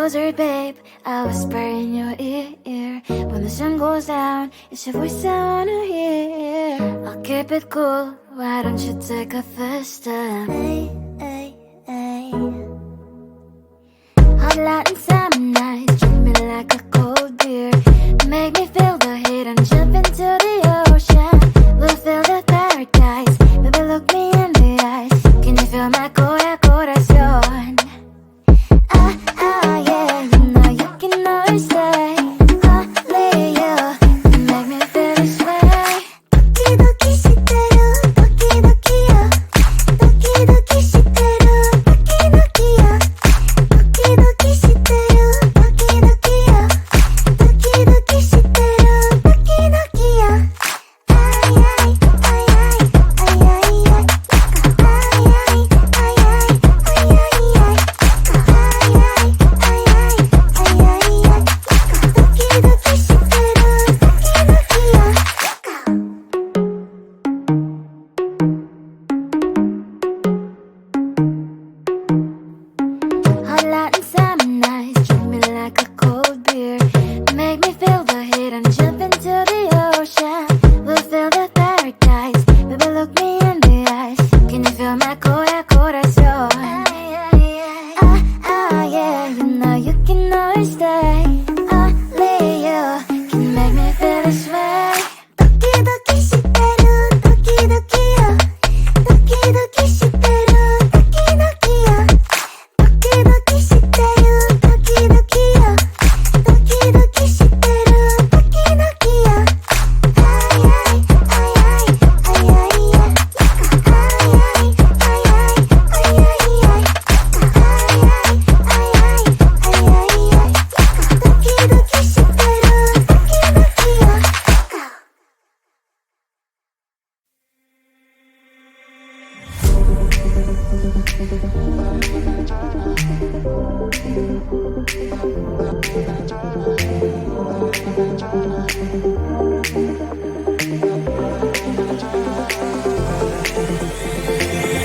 closer, babe, I'll whisper in your ear. When the sun goes down, it's your voice I wanna hear. I'll keep it cool, why don't you take a first step? Hey, hey, hey. Hot Latin summer nights, treat me like a cold beer. Make me feel the heat and jump into the ocean. We'll feel the paradise, baby, look me in the eyes. Can you feel my corazón? Yeah, you know you can always stay. Only you can make me feel this way. 도끼도끼 시대로 도끼도끼야. 도끼도끼 시대로 도끼도끼야. 도끼도끼 시대로 도끼도끼야. 도끼도끼 시대로 도끼도끼야. Hot Latin summer nights, treat me like a cold beer. Make me feel the heat and jump into the ocean. We'll feel the paradise, baby, look me in the eyes. Can you feel my corazón? Yeah, you know you can always stay. Only you can make me feel this way. 도끼도끼 시대로 도끼도끼야. 도끼도끼 시대로 도끼도끼야. 도끼도끼 시대로 도끼도끼야. 도끼도끼 시대로 도끼도끼야.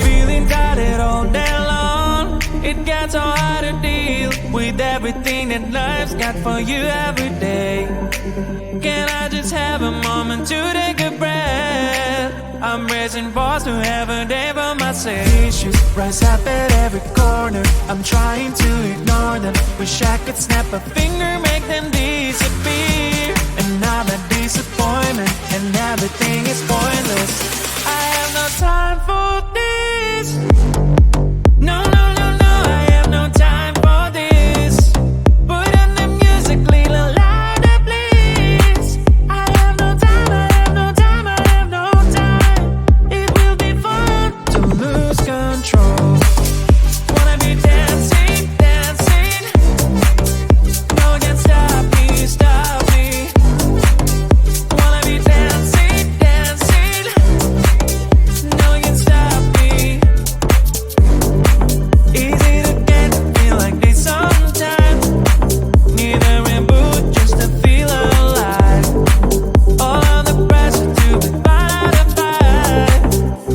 Feeling tired all day long. It gets so hard to deal with everything that life's got for you every day. Can I just have a moment to take a breath? I'm raising balls to have a day for myself. Issues rise up at every corner. I'm trying to ignore them. Wish I could snap a finger, make them disappear. Another disappointment, and everything is pointless. I have no time for this. No, no, no, no, I have no time for this. Put on the music, little louder, please. I have no time, I have no time, I have no time. It will be fun to lose control. Wanna be dancing, dancing. No one can stop me, stop me. Wanna be dancing, dancing. No one can stop me. Easy to get, feel like this sometimes. Need a reboot just to feel alive. All of the pressure to be part of fight.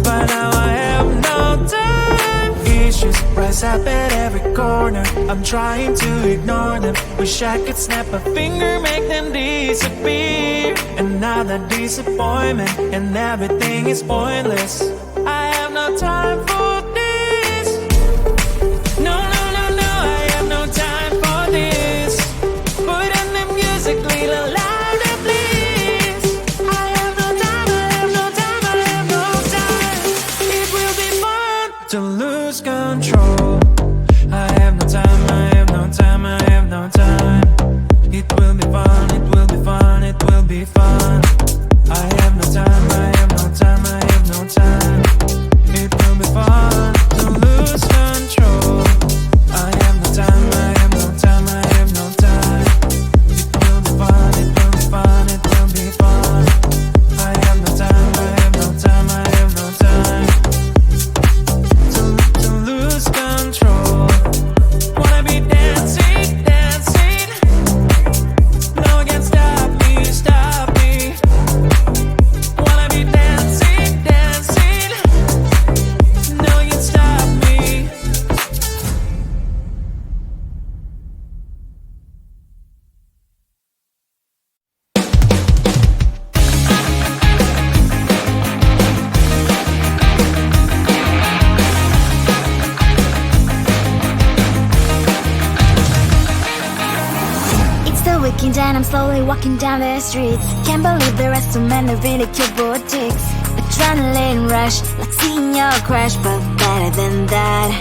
But now I have no time. Issues rise up at every corner. I'm trying to ignore them. Wish I could snap a finger, make them disappear. Another disappointment, and everything is pointless. I have no time for this. No, no, no, no, I have no time for this. Put on the music, little louder, please. I have no time, I have no time, I have no time. It will be fun to lose control. I have no time, I have no time, I have no time. It will be fun, it will be fun, it will be fun. I have no time, I have no time, I have no time. It will be fun. weekend and I'm slowly walking down the streets. Can't believe there are so many really cute boutiques. Adrenaline rush, like seeing your crush, but better than that.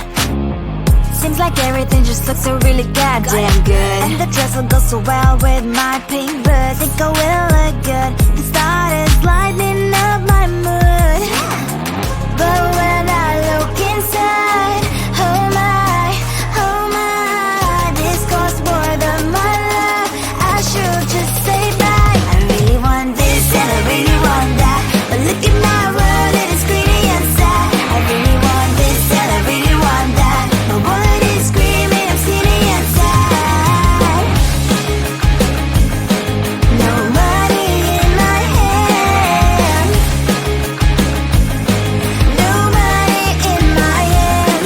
Seems like everything just looks so really goddamn good. And the dress will go so well with my pink boots. Think I will look good. The start is lighting up my mood. But when I look inside, oh my, this costs more than my love. I should just say bye. I really want this and I really want that, but look at my world, it is pretty and sad. I really want this and I really want that. My wallet is screaming, I'm skinny and sad. No money in my hand. No money in my hand.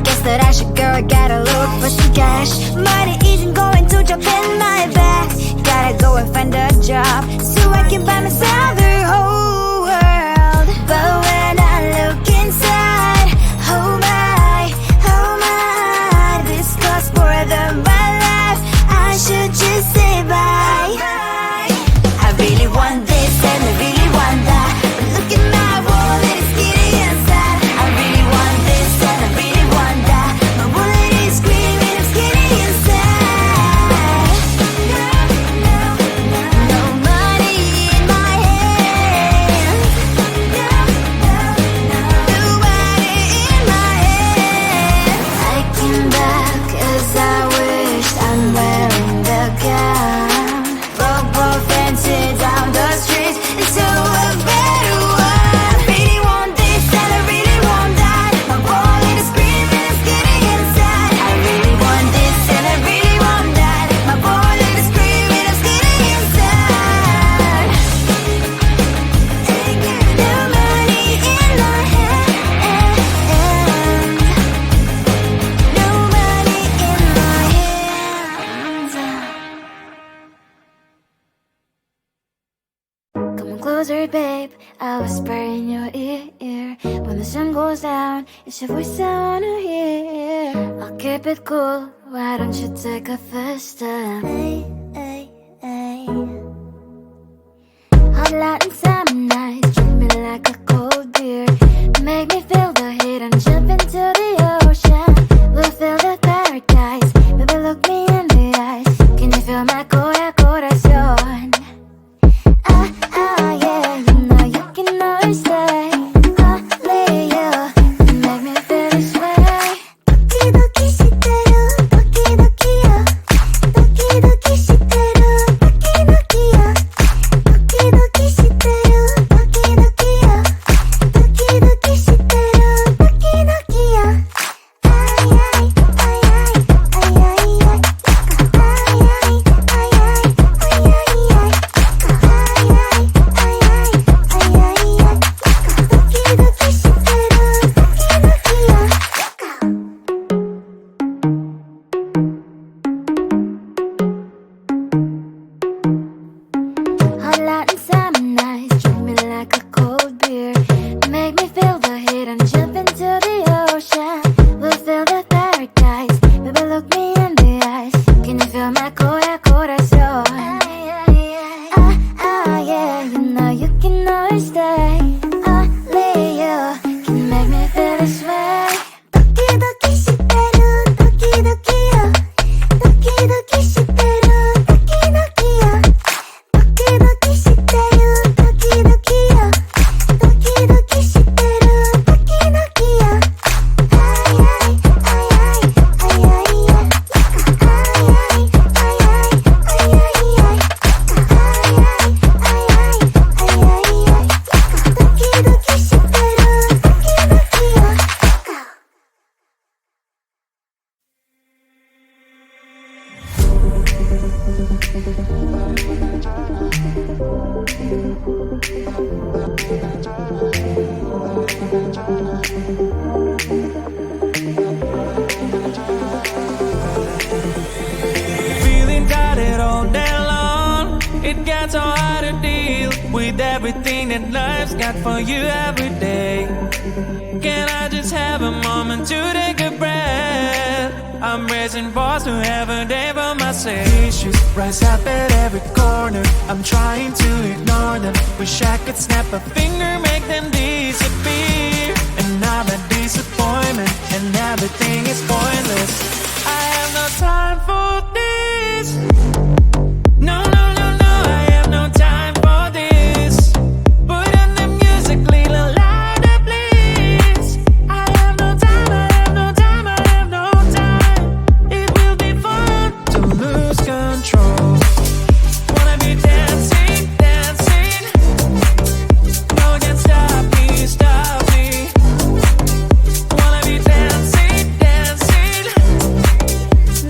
Guess that I should go, I gotta look for some cash. Money isn't going to jump in my bag. Gotta go and find a job so I can buy myself the whole world. But when I look inside, oh my, this costs more than my life. I should just say bye. I really want this and I really want that, but look at my wallet, it's skinny and sad. I really want this and I really want that. My wallet is screaming, I'm skinny and sad. No money in my hand. No money in my hand. I came back as I wished. I'm wearing the gown. Broke fancy down the streets into a better one. I really want this and I really want that. My wallet is screaming, I'm skinny and sad. I really want this and I really want that. My wallet is screaming, I'm skinny and sad. No money in my hand. No money in my hands. Come closer, babe, I'll whisper in your ear. When the sun goes down, it's your voice I wanna hear. I'll keep it cool, why don't you take a first step? Hey. Hot Latin summer nights, treat me like a cold beer. Make me feel the heat and jump into the ocean. We'll feel the paradise, baby look me in the eyes. Can you feel my corazón? Yeah, you know you can always stay. Only you can make me feel this way. Doki shiteru, doki yo. Doki shiteru, doki yo. Doki shiteru, doki yo. Doki shiteru, doki yo. Hot Latin summer nights, treat me like a cold beer. Make me feel the heat and jump into the ocean. We'll feel the paradise, baby look me in the eyes. Can you feel my corazón? Yeah, you know you can always stay. Only you can make me feel this way. Doki shiteru, doki yo. Doki shiteru, doki yo. Doki shiteru, doki yo. Doki shiteru, doki yo. Feeling tired all day long, it gets so hard to deal with everything that life's got for you every day. Can I just have a moment to take a breath? I'm raising balls to have a day for myself. Issues rise up at every corner, I'm trying to ignore them. Wish I could snap a finger, make them disappear. And now the disappointment and everything is pointless. I have no time for this. No, no, no, no, I have no time for this. Put on the music, little louder, please. I have no time, I have no time, I have no time. It will be fun to lose control. Wanna be dancing, dancing. No one can stop me, stop me. Wanna be dancing, dancing.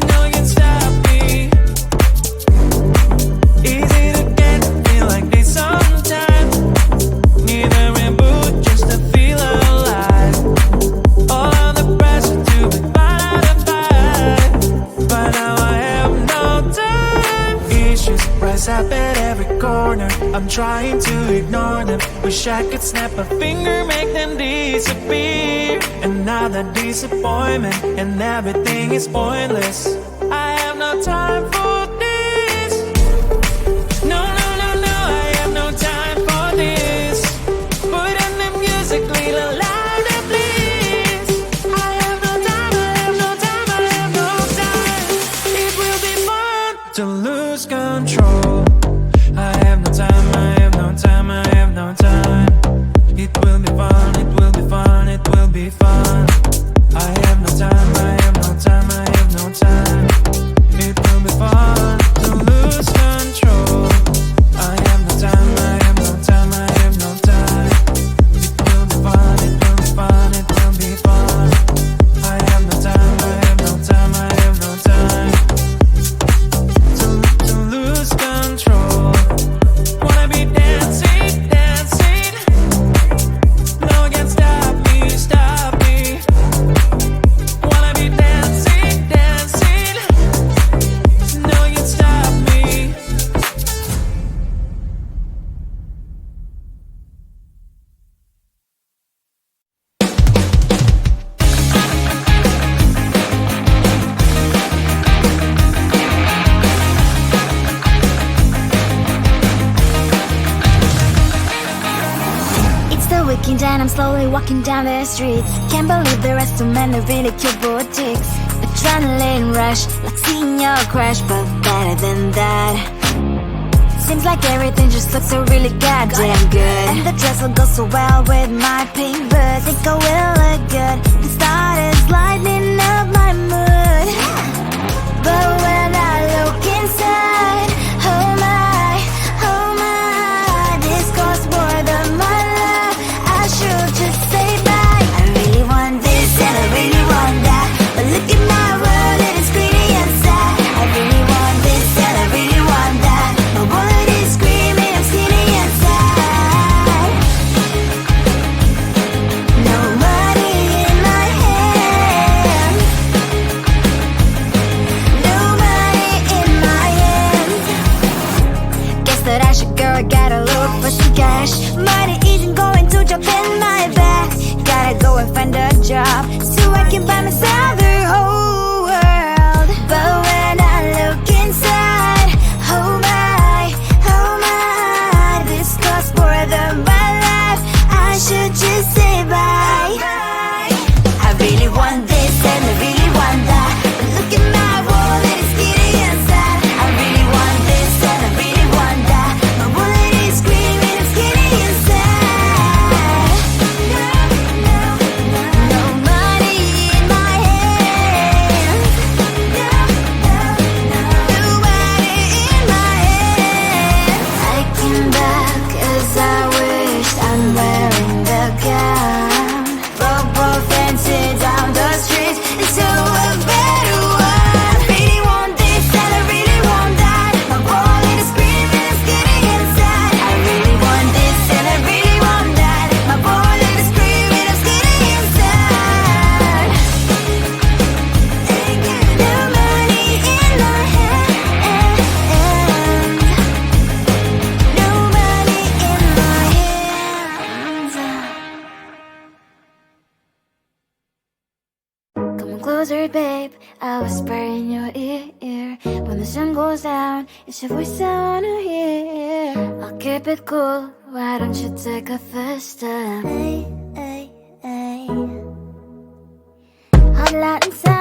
No one can stop me. Easy to get, feel like this sometimes. Need a reboot just to feel alive. All of the pressure to be fine to fight. But now I have no time. Issues rise up at every corner, I'm trying to ignore them. Wish I could snap a finger, make them disappear. And now the disappointment and everything is pointless. I have no time for this. No, no, no, no, I have no time for this. Put on the music, little louder, please. I have no time, I have no time, I have no time. It will be fun to lose control. I have no time, I have no time, I have no time. It will be fun, it will be fun, it will be fun. I have no time, I have no time, I have no time. It will be fun to lose control. I have no time, I have no time, I have no time. It will be fun, it will be fun, it will be fun. I have no time, I have no time, I have no time. To lose control. Wanna be dancing, dancing. No one can stop me, stop me. Wanna be dancing, dancing. No one can stop me. It's the weekend and I'm slowly walking down the streets. Can't believe there are so many really cute boutiques. Adrenaline rush, like seeing your crush, but better than that. Seems like everything just looks so really goddamn good. And the dress will go so well with my pink boots. Think I will look good. The start is lighting up my mood. But when I look inside, oh my, this costs more than my love. I should just say bye. I really want this and I really want that, but look at my world, it is pretty and sad. I really want this and I really want that. My wallet is screaming, I'm skinny and sad. No money in my hand. No money in my hand. Guess that I should go, I gotta look for some cash. Money isn't going to jump in my bag. Gotta go and find a job so I can buy myself the whole world. But when I look inside, oh my, this costs more than my life. I should just say bye. I really want this and I really want that, but look at my wallet, it's skinny and sad. I really want this and I really want that. My wallet is screaming, I'm skinny and sad. No money in my I'll whisper in your ear. When the sun goes down, it's your voice I wanna hear. I'll keep it cool, why don't you take a first step? Hey, hey, hey. Hot Latin sound.